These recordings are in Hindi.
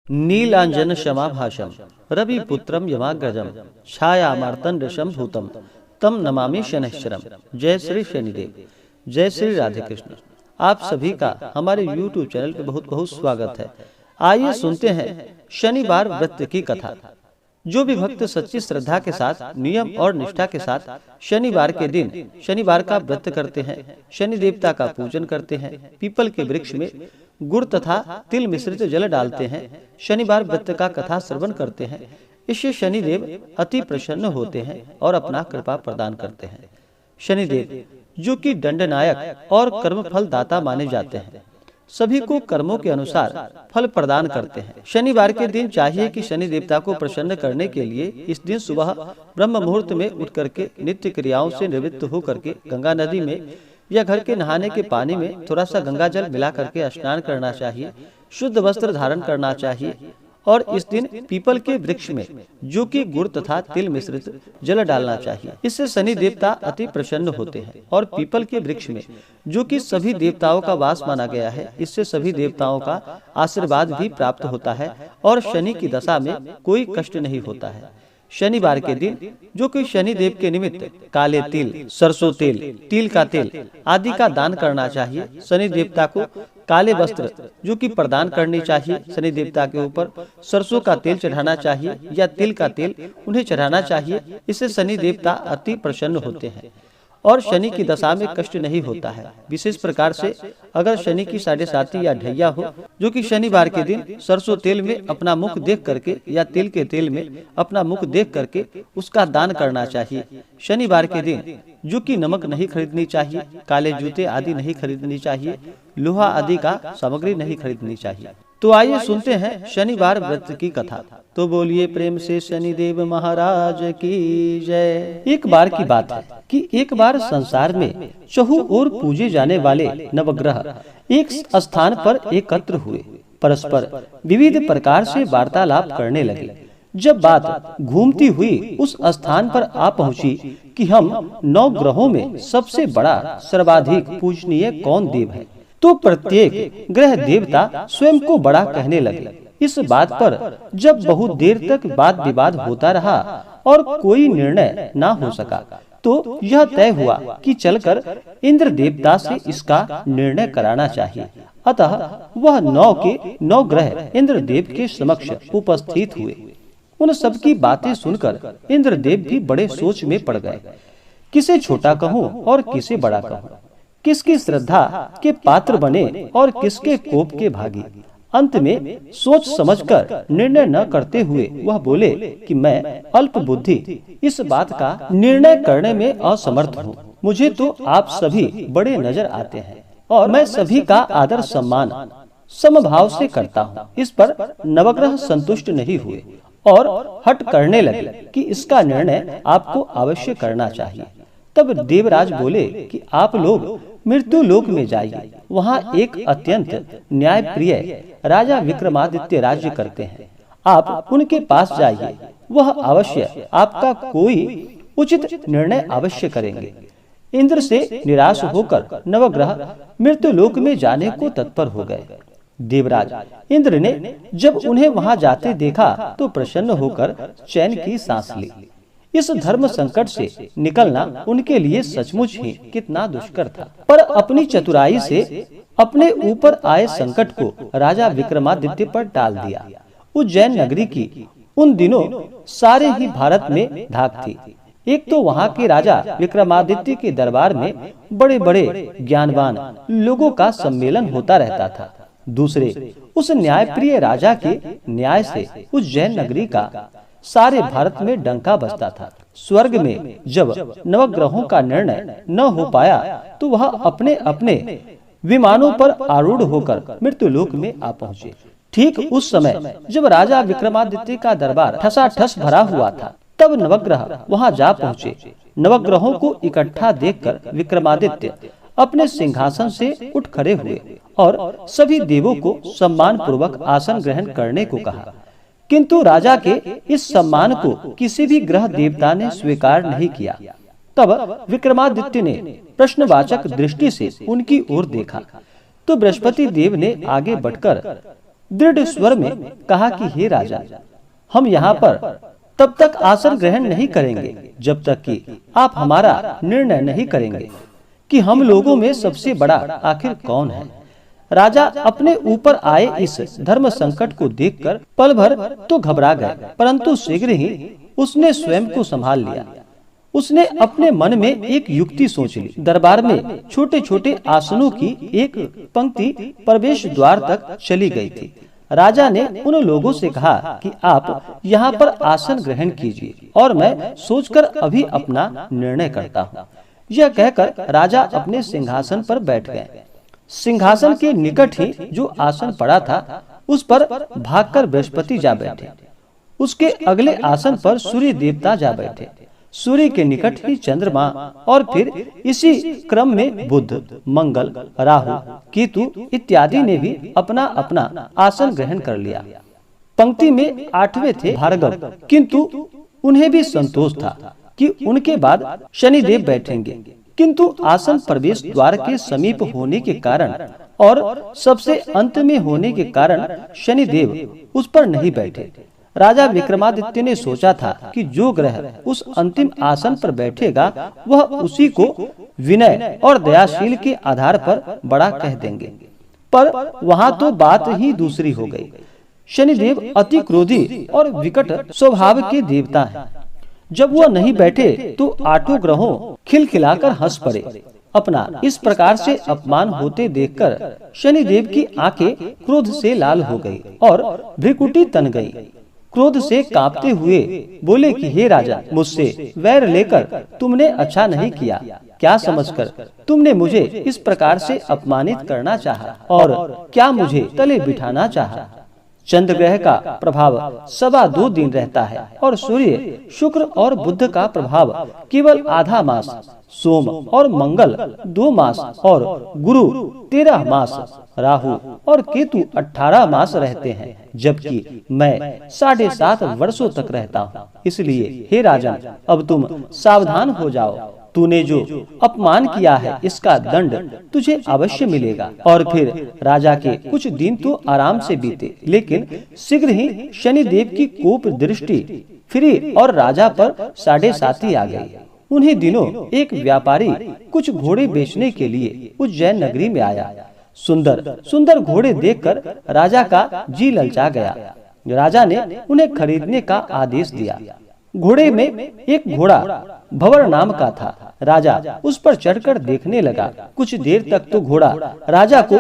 नीलांजन शमाभाषम रविपुत्रम यमाग्रजम छायामार्तंडशम भूतम तम नमामि शनैश्चरम। जय श्री शनिदेव, जय श्री राधे कृष्ण। आप सभी का हमारे YouTube चैनल पे बहुत बहुत स्वागत है। आइए सुनते हैं शनिवार व्रत की कथा। जो भी भक्त सच्ची श्रद्धा के साथ नियम और निष्ठा के साथ शनिवार के दिन शनिवार का व्रत करते हैं, शनि देवता का पूजन करते हैं, पीपल के वृक्ष में गुड़ तथा तिल मिश्रित जल डालते हैं, शनिवार व्रत का कथा श्रवण करते हैं, इससे शनिदेव अति प्रसन्न होते हैं और अपना कृपा प्रदान करते हैं। शनिदेव जो कि दंडनायक और कर्म फल दाता माने जाते हैं, सभी को कर्मों के अनुसार फल प्रदान करते हैं। शनिवार के दिन चाहिए कि शनि देवता को प्रसन्न करने के लिए इस दिन सुबह ब्रह्म मुहूर्त में उठ करके नित्य क्रियाओं से निवृत्त हो करके गंगा नदी में या घर के नहाने के पानी में थोड़ा सा गंगा जल मिला करके स्नान करना चाहिए, शुद्ध वस्त्र धारण करना चाहिए और इस दिन पीपल के वृक्ष में जो कि गुड़ तथा तिल मिश्रित जल डालना चाहिए। इससे शनि देवता अति प्रसन्न होते हैं। और पीपल के वृक्ष में जो कि सभी देवताओं का वास माना गया है, इससे सभी देवताओं का आशीर्वाद भी प्राप्त होता है और शनि की दशा में कोई कष्ट नहीं होता है। शनिवार के दिन जो कि शनि देव के निमित्त काले तिल, सरसों तेल, तिल का तेल आदि का दान करना चाहिए। शनि देवता को काले वस्त्र जो कि प्रदान करनी चाहिए, शनि देवता के ऊपर सरसों का तेल चढ़ाना चाहिए या तिल का तेल उन्हें चढ़ाना चाहिए। इससे शनि देवता अति प्रसन्न होते हैं और शनि की दशा में कष्ट नहीं होता है। विशेष प्रकार से अगर शनि की 7.5 या ढैया हो, जो कि शनिवार के दिन सरसों तेल में अपना मुख देख करके या तिल के तेल में अपना मुख देख करके उसका दान करना चाहिए। शनिवार के दिन जो कि नमक नहीं खरीदनी चाहिए, काले जूते आदि नहीं खरीदनी चाहिए, लोहा आदि का सामग्री नहीं खरीदनी चाहिए। तो आइए सुनते हैं शनिवार व्रत की कथा। तो बोलिए प्रेम से शनिदेव महाराज की जय। एक बार की बात है कि एक बार संसार में चहु ओर पूजे जाने वाले नवग्रह एक स्थान पर एकत्र हुए, परस्पर विविध प्रकार से वार्तालाप करने लगे। जब बात घूमती हुई उस स्थान पर आ पहुंची कि हम 9 ग्रहों में सबसे बड़ा सर्वाधिक पूजनीय कौन देव है, तो प्रत्येक ग्रह देवता स्वयं को बड़ा कहने लगे। इस बात पर जब बहुत देर तक वाद विवाद होता रहा और कोई निर्णय न हो सका, तो यह तय हुआ कि चलकर इंद्र देवता से इसका निर्णय कराना चाहिए। अतः वह 9 के 9 ग्रह इंद्र देव के समक्ष उपस्थित हुए। उन सबकी बातें सुनकर इंद्र देव भी बड़े सोच में पड़ गए। किसे छोटा कहूँ और किसे बड़ा कहूँ, किसकी श्रद्धा के पात्र बने और किसके कोप के भागी। अंत में सोच समझकर निर्णय न करते हुए वह बोले कि मैं अल्प बुद्धि इस बात का निर्णय करने में असमर्थ हूँ। मुझे तो आप सभी बड़े नजर आते हैं और मैं सभी का आदर सम्मान समभाव से करता हूँ। इस पर नवग्रह संतुष्ट नहीं हुए और हट करने लगे कि इसका निर्णय आपको अवश्य करना चाहिए। तब देवराज बोले कि आप लोग मृत्यु लोक में जाइए, वहाँ एक अत्यंत न्याय प्रिय राजा विक्रमादित्य राज्य करते हैं। आप उनके पास जाइए, वह अवश्य आपका कोई उचित निर्णय अवश्य करेंगे। इंद्र से निराश होकर नवग्रह मृत्यु लोक में जाने को तत्पर हो गए। देवराज इंद्र ने जब उन्हें वहां जाते देखा तो प्रसन्न होकर चैन की सांस ली। इस धर्म संकट से निकलना उनके लिए सचमुच ही कितना दुष्कर था, पर अपनी चतुराई से अपने ऊपर आए संकट को राजा विक्रमादित्य पर टाल दिया। उज्जैन नगरी की उन दिनों सारे ही भारत में धाक थी। एक तो वहाँ के राजा विक्रमादित्य के दरबार में बड़े बड़े ज्ञानवान लोगों का सम्मेलन होता रहता था। दूसरे उस न्यायप्रिय राजा के न्याय से उज्जैन नगरी का सारे भारत में डंका बजता था। स्वर्ग में जब नवग्रहों का निर्णय न हो पाया तो वह अपने अपने विमानों पर आरूढ़ होकर मृत्युलोक में आ पहुँचे। ठीक उस समय जब राजा विक्रमादित्य का दरबार ठसाठस भरा हुआ था, तब नवग्रह वहां जा पहुँचे। नवग्रहों को इकट्ठा देखकर विक्रमादित्य अपने सिंहासन से उठ खड़े हुए और सभी देवों को सम्मान पूर्वक आसन ग्रहण करने को कहा। किंतु राजा के इस सम्मान को किसी भी ग्रह देवता ने स्वीकार नहीं किया। तब विक्रमादित्य ने प्रश्नवाचक दृष्टि से उनकी ओर देखा तो बृहस्पति देव ने आगे बढ़कर दृढ़ स्वर में कहा कि हे राजा, हम यहाँ पर तब तक आसन ग्रहण नहीं करेंगे जब तक कि आप हमारा निर्णय नहीं करेंगे कि हम लोगों में सबसे बड़ा आखिर कौन है। राजा अपने ऊपर आए इस धर्म संकट को देखकर पल भर तो घबरा गए, परंतु शीघ्र ही उसने स्वयं को संभाल लिया। उसने अपने मन में एक युक्ति सोच ली। दरबार में छोटे छोटे आसनों की एक पंक्ति प्रवेश द्वार तक चली गई थी। राजा ने उन लोगों से कहा कि आप यहाँ पर आसन ग्रहण कीजिए और मैं सोचकर अभी अपना निर्णय करता हूँ। यह कहकर राजा अपने सिंहासन पर बैठ गए। सिंहासन के निकट ही जो आसन पड़ा था उस पर भागकर बृहस्पति जा बैठे। उसके अगले आसन पर सूर्य देवता जा बैठे। सूर्य के निकट ही चंद्रमा और फिर इसी क्रम में बुध, मंगल, राहु, केतु इत्यादि ने भी अपना अपना आसन ग्रहण कर लिया। पंक्ति में 8वें थे भार्गव, किंतु उन्हें भी संतोष था कि उनके बाद शनिदेव बैठेंगे, किंतु आसन प्रवेश द्वार के समीप होने के कारण और सबसे अंत में होने के कारण शनिदेव उस पर नहीं बैठे। राजा विक्रमादित्य ने सोचा था कि जो ग्रह उस अंतिम आसन पर बैठेगा वह उसी को विनय और दयाशील के आधार पर बड़ा कह देंगे, पर वहाँ तो बात ही दूसरी हो गई। शनिदेव अति क्रोधी और विकट स्वभाव के देवता हैं। जब वह नहीं बैठे तो 8 ग्रहों खिलखिलाकर हंस पड़े। अपना इस प्रकार से अपमान होते देखकर शनिदेव की आंखें क्रोध से लाल हो गई और भ्रिकुटी तन गई। क्रोध से कांपते हुए बोले कि हे राजा, मुझसे वैर लेकर तुमने अच्छा नहीं किया। क्या समझकर तुमने मुझे इस प्रकार से अपमानित करना चाहा और क्या मुझे तले बिठाना चाहा। चंद्र ग्रह का प्रभाव 2.25 दिन रहता है और सूर्य, शुक्र और बुध का प्रभाव केवल आधा मास, सोम और मंगल 2 मास और गुरु 13 मास, राहु और केतु 18 मास रहते हैं, जबकि मैं 7.5 वर्षों तक रहता हूँ। इसलिए हे राजन, अब तुम सावधान हो जाओ। तूने जो अपमान किया है इसका दंड तुझे अवश्य मिलेगा। और फिर राजा के कुछ दिन तो आराम से बीते, लेकिन शीघ्र ही शनिदेव की कोप दृष्टि फिरी और राजा पर 7.5 आ गई। उन्हीं दिनों एक व्यापारी कुछ घोड़े बेचने के लिए उज्जैन नगरी में आया। सुंदर सुंदर घोड़े देखकर राजा का जी ललचा गया। राजा ने उन्हें खरीदने का आदेश दिया। घोड़े में एक घोड़ा भंवर नाम का था। राजा उस पर चढ़कर देखने लगा। कुछ देर तक तो घोड़ा राजा को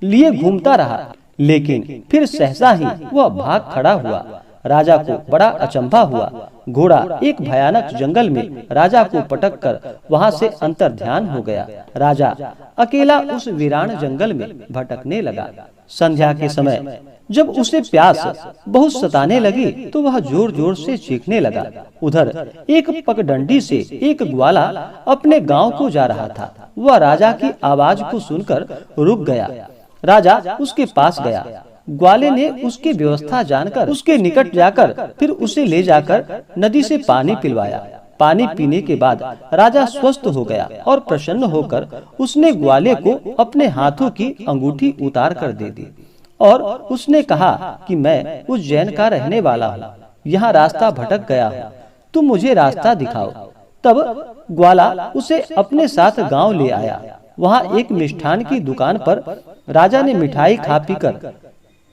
लिए घूमता रहा, लेकिन फिर सहसा ही वह भाग खड़ा हुआ। राजा को बड़ा अचंभा हुआ। घोड़ा एक भयानक जंगल में राजा को पटक कर वहाँ से अंतर्ध्यान हो गया। राजा अकेला उस वीरान जंगल में भटकने लगा। संध्या के समय जब उसे प्यास बहुत सताने लगी तो वह जोर जोर से चीखने लगा। उधर एक पगडंडी से एक ग्वाला अपने गांव को जा रहा था। वह राजा की आवाज को सुनकर रुक गया। राजा उसके पास गया। ग्वाले ने उसकी व्यवस्था जानकर उसके निकट जाकर फिर उसे ले जाकर नदी से पानी पिलवाया। पानी पीने के बाद राजा स्वस्थ हो गया और प्रसन्न होकर उसने ग्वाले को अपने हाथों की अंगूठी उतार कर दे दी और उसने कहा कि मैं उज्जैन का रहने वाला हूँ, यहाँ रास्ता भटक गया हूँ, तुम मुझे रास्ता दिखाओ। तब ग्वाला उसे अपने साथ गांव ले आया। वहाँ एक मिष्ठान की दुकान पर राजा ने मिठाई खा पीकर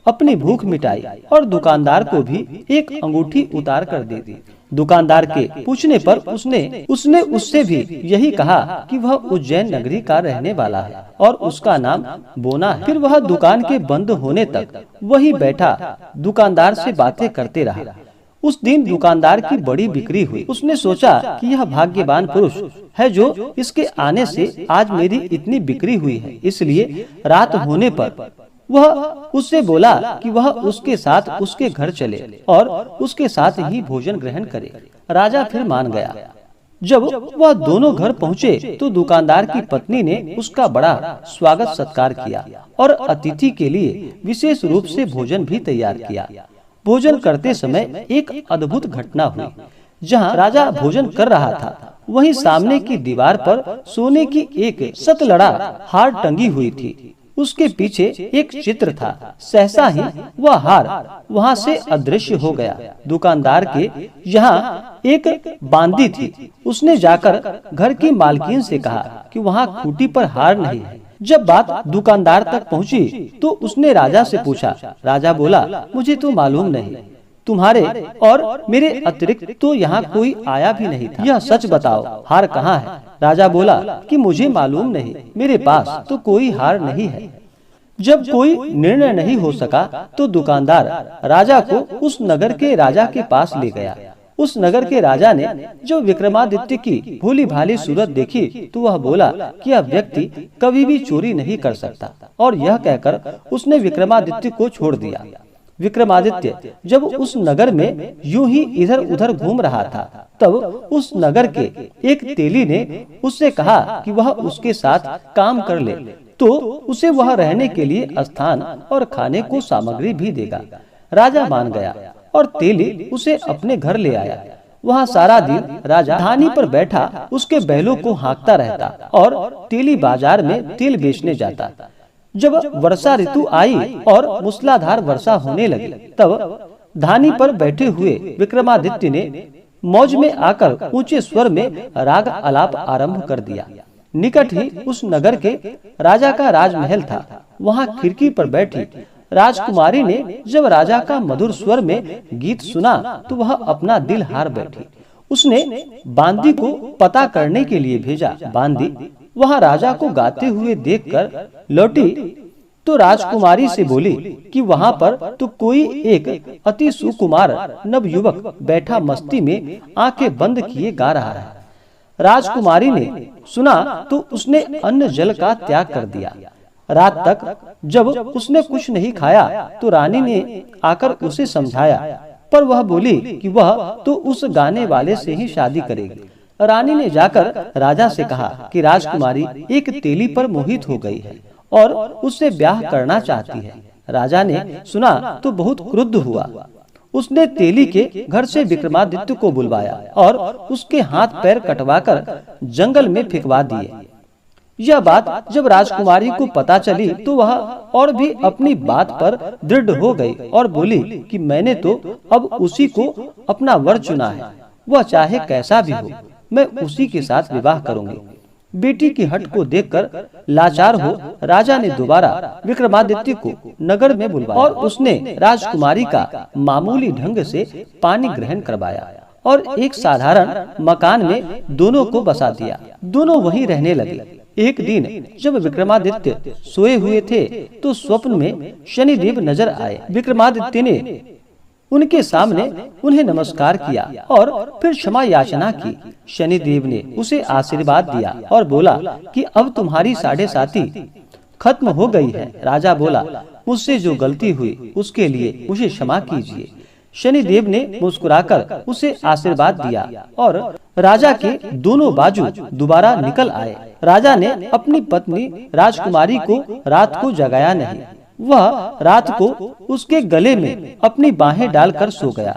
अपनी भूख मिटाई और दुकानदार को भी एक अंगूठी उतार कर दे दी। दुकानदार के पूछने पर उसने उससे भी यही कहा कि वह उज्जैन नगरी का रहने वाला है और उसका नाम बोना है। फिर वह दुकान के बंद होने तक वही बैठा दुकानदार से बातें करते रहा। उस दिन दुकानदार की बड़ी बिक्री हुई। उसने सोचा कि यह भाग्यवान पुरुष है जो इसके आने से आज मेरी इतनी बिक्री हुई है। इसलिए रात होने पर वह उससे बोला कि वह उसके साथ उसके घर चले और उसके साथ ही भोजन ग्रहण करे। राजा फिर मान गया। जब वह दोनों घर पहुँचे तो दुकानदार की पत्नी ने उसका बड़ा स्वागत सत्कार किया और अतिथि के लिए विशेष रूप से भोजन भी तैयार किया। भोजन करते समय एक अद्भुत घटना हुई। जहाँ राजा भोजन कर रहा था वहीं सामने की दीवार पर सोने की एक सतलड़ा हार टंगी हुई थी। उसके पीछे एक चित्र था। सहसा ही वह हार वहाँ से अदृश्य हो गया। दुकानदार के यहाँ एक बांदी थी। उसने जाकर घर की मालकिन से कहा कि वहाँ खूंटी पर हार नहीं है। जब बात दुकानदार तक पहुँची तो उसने राजा से पूछा। राजा बोला, मुझे तो मालूम नहीं, तुम्हारे और मेरे अतिरिक्त तो यहाँ कोई आया भी नहीं था। यह सच बताओ, हार कहाँ है? राजा बोला कि मुझे मालूम नहीं, मेरे पास तो कोई हार नहीं है। जब कोई निर्णय नहीं हो सका तो दुकानदार राजा को उस नगर के राजा के पास ले गया। उस नगर के राजा ने जो विक्रमादित्य की भोली भाली सूरत देखी तो वह बोला कि यह व्यक्ति कभी भी चोरी नहीं कर सकता, और यह कहकर उसने विक्रमादित्य को छोड़ दिया। विक्रमादित्य जब उस नगर में यूं ही इधर उधर घूम रहा था, तब उस नगर के एक तेली ने उससे कहा कि वह उसके साथ काम कर ले तो उसे वह रहने के लिए स्थान और खाने को सामग्री भी देगा। राजा मान गया और तेली उसे अपने घर ले आया। वहाँ सारा दिन राजा धानी पर बैठा उसके बैलों को हाँकता रहता और तेली बाजार में तेल बेचने जाता। जब वर्षा ऋतु आई और मूसलाधार वर्षा होने लगी, तब धानी पर बैठे हुए विक्रमादित्य ने मौज में आकर ऊंचे स्वर में राग आलाप आरंभ कर दिया। निकट ही उस नगर के राजा का राजमहल था। वहाँ खिड़की पर बैठी राजकुमारी ने जब राजा का मधुर स्वर में गीत सुना तो वह अपना दिल हार बैठी। उसने बांदी को पता करने के लिए भेजा। बांदी वहाँ राजा को गाते हुए देखकर लौटी तो राजकुमारी से बोली कि वहाँ पर तो कोई एक अति सुकुमार नवयुवक बैठा मस्ती में आंखें बंद किए गा रहा है। राजकुमारी ने सुना तो उसने अन्न जल का त्याग कर दिया। रात तक जब उसने कुछ नहीं खाया तो रानी ने आकर उसे समझाया, पर वह बोली कि वह तो उस गाने वाले से ही शादी करेगी। रानी ने जाकर राजा से कहा कि राजकुमारी एक तेली पर मोहित हो गई है और उससे ब्याह करना चाहती है। राजा ने सुना तो बहुत क्रुद्ध हुआ। उसने तेली के घर से विक्रमादित्य को बुलवाया और उसके हाथ पैर कटवाकर जंगल में फेंकवा दिए। यह बात जब राजकुमारी को पता चली तो वह और भी अपनी बात पर दृढ़ हो गई और बोली कि मैंने तो अब उसी को अपना वर चुना है, वह चाहे कैसा भी हो, मैं उसी के साथ विवाह करूंगी। बेटी की हट को देखकर लाचार हो राजा ने दोबारा विक्रमादित्य को नगर में बुलवाया और उसने राजकुमारी का मामूली ढंग से पानी ग्रहण करवाया और एक साधारण मकान में दोनों को बसा दिया। दोनों वहीं रहने लगे। एक दिन जब विक्रमादित्य सोए हुए थे तो स्वप्न में शनिदेव नजर आए। विक्रमादित्य ने उनके सामने उन्हें नमस्कार किया और फिर क्षमा याचना की। शनिदेव ने उसे आशीर्वाद दिया और बोला कि अब तुम्हारी 7.5 खत्म हो गई है। राजा बोला, मुझसे जो गलती हुई उसके लिए मुझे क्षमा कीजिए। शनिदेव ने मुस्कुराकर उसे आशीर्वाद दिया और राजा के दोनों बाजू दोबारा निकल आए। राजा ने अपनी पत्नी राजकुमारी को रात को जगाया नहीं। वह रात को उसके गले में अपनी बाहें डालकर सो गया।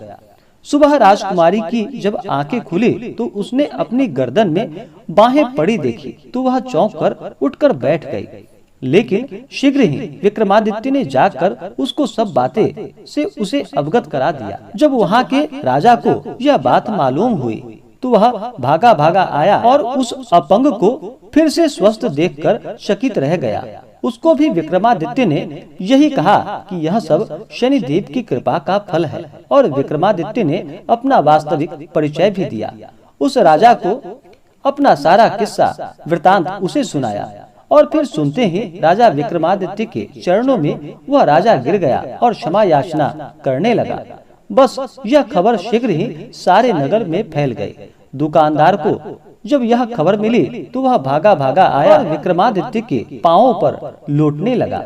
सुबह राजकुमारी की जब आंखें खुली तो उसने अपनी गर्दन में बाहें पड़ी देखी तो वह चौंक कर उठकर बैठ गई। लेकिन शीघ्र ही विक्रमादित्य ने जाकर उसको सब बातें से उसे अवगत करा दिया। जब वहाँ के राजा को यह बात मालूम हुई तो वह भागा भागा आया और उस अपंग को फिर से स्वस्थ देखकर चकित रह गया। उसको भी विक्रमादित्य ने यही कहा कि यह सब शनिदेव की कृपा का फल है और विक्रमादित्य ने अपना वास्तविक परिचय भी दिया। उस राजा को अपना सारा किस्सा वृतांत उसे सुनाया और फिर सुनते ही राजा विक्रमादित्य के चरणों में वह राजा गिर गया और क्षमा याचना करने लगा। बस यह खबर शीघ्र ही सारे नगर में फैल गई। दुकानदार को जब यह खबर मिली तो वह भागा भागा आया और विक्रमादित्य के पांवों पर लौटने लगा।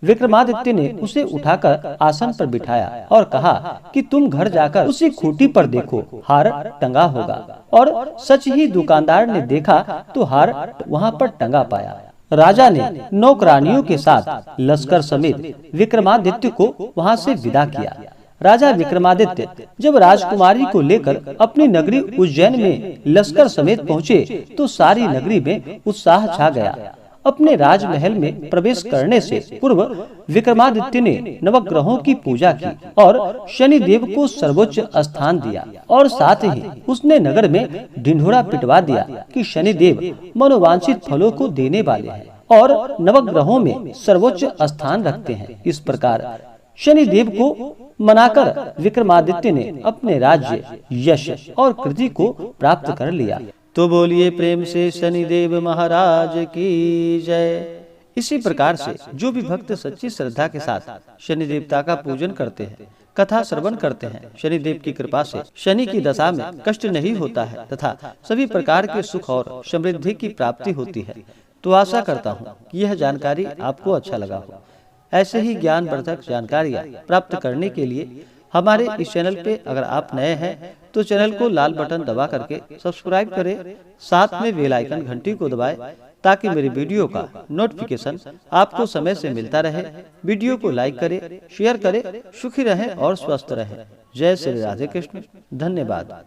विक्रमादित्य ने उसे उठाकर आसन पर बिठाया और कहा कि तुम घर जाकर उसी खूंटी पर देखो, हार टंगा होगा। और सच ही दुकानदार ने देखा तो हार वहाँ पर टंगा पाया। राजा ने नौकरानियों के साथ लश्कर समेत विक्रमादित्य को वहाँ से विदा किया। राजा विक्रमादित्य जब राजकुमारी को लेकर अपनी नगरी उज्जैन में लश्कर समेत पहुँचे तो सारी नगरी में उत्साह छा गया अपने राजमहल में प्रवेश करने से पूर्व विक्रमादित्य ने नवग्रहों की पूजा की और शनि देव को सर्वोच्च स्थान दिया और साथ ही उसने नगर में ढिंढोरा पिटवा दिया कि शनि देव मनोवांछित फलों को देने वाले हैं और नवग्रहों में सर्वोच्च स्थान रखते हैं। इस प्रकार शनि देव को मनाकर विक्रमादित्य ने अपने राज्य, यश और कृति को प्राप्त कर लिया। तो बोलिए प्रेम से शनिदेव महाराज की जय। इसी प्रकार से जो भी भक्त सच्ची श्रद्धा के साथ शनि देवता का पूजन करते हैं, कथा श्रवण करते हैं, शनिदेव की कृपा से शनि की दशा में कष्ट नहीं होता है तथा सभी प्रकार के सुख और समृद्धि की प्राप्ति होती है। तो आशा करता हूँ कि यह जानकारी आपको अच्छा लगा हो। ऐसे ही ज्ञानवर्धक जानकारियाँ प्राप्त करने के लिए हमारे इस चैनल पे अगर आप नए हैं तो चैनल को लाल बटन दबा करके सब्सक्राइब करें, साथ में बेल आइकन घंटी को दबाएं ताकि मेरी वीडियो का नोटिफिकेशन आपको समय से मिलता रहे। वीडियो को लाइक करें, शेयर करें। सुखी रहें और स्वस्थ रहें। जय श्री राधे कृष्ण। धन्यवाद।